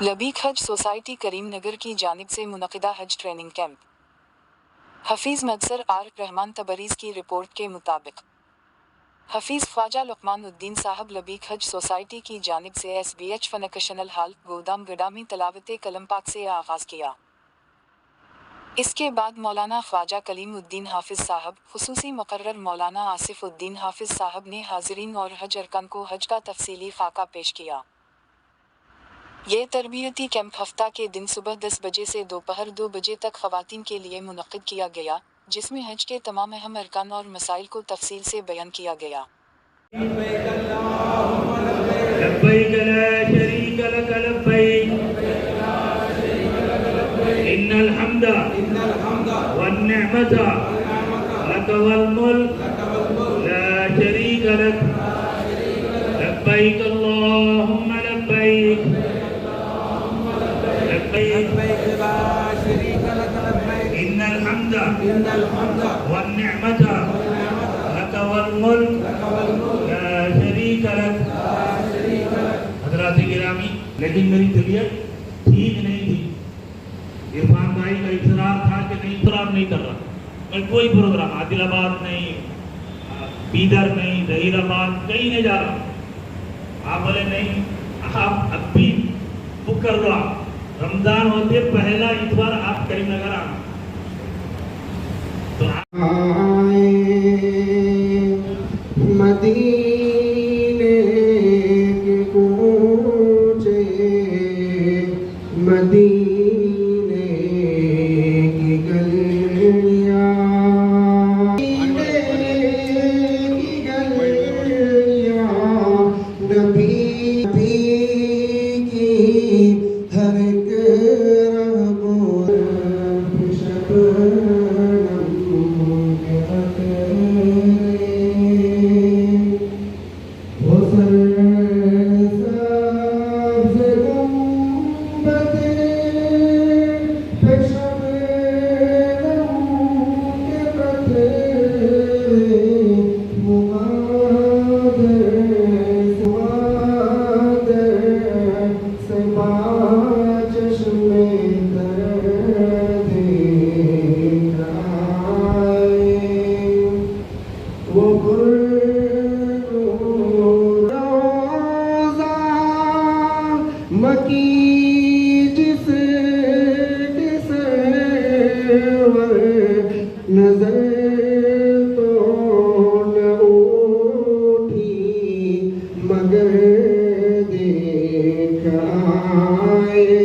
लबीक हज सोसाइटी करीमनगर की जानिब से मुनक़िदा Hajj training camp. Hafeez Mudassar ur Rahman Tabrez की रिपोर्ट के मुताबिक हफीज़ ख्वाजा लुक़मान-उद-दीन साहब लबीक हज सोसाइटी की जानिब से SBH फनकशनल हाल गोदाम गड़ा में तलावत कलम पाक से आगाज़ किया। इसके बाद मौलाना ख्वाजा कलीम-उद-दीन हाफिज़ साहब, खुसूसी मुक़र्रर मौलाना आसिफ़-उद-दीन हाफिज़ साहब ने हाज़रीन और हज अरकान को हज का तफ़सीली ख़ाका पेश किया। ये तरबियती कैंप हफ्ता के दिन सुबह 10 बजे से दोपहर 2 बजे तक ख़वातीन के लिए मुनक़्क़िद किया गया, जिसमें हज के तमाम अहम अरकान और मसाइल को तफ़सील से बयान किया गया। लब्बैक ला शरीक लक लब्बैक इन्नल हम्दा वन निअमता लक वल मुल्क ला शरीक लक लब्बैक अल्लाहुम्मा लब्बैक लब्बैक ला शरीक लक लब्बैक इन्नल हम्दा वन निअमता लक वल मुल्क ला शरीक लक। हज़रात गिरामी, लेकिन मेरी तबीयत ठीक नहीं थी। इरफान भाई का इकरार था कि नहीं, इकरार नहीं कर रहा मैं, कोई प्रोग्राम आदिलाबाद नहीं, बीदर नहीं, जहीराबाद कहीं नहीं जा रहा। आप बोले नहीं, आप अब भी बुक कर लो। आप रमजान होते पहला इतवार आप करीमनगर आना। तो मदीने के कूचे, मदीने की गलियां, मदीने की गलियां, नबी की हर एक रगों शबनम के खतरे, वो सरसब्ज़ गुंबदे पे शबनम के बतेरे, मुग़ादिर से चश्मे दर्द आए, वो रोज़ा मकी जिसे नजर तो न उठी मगर देख आए।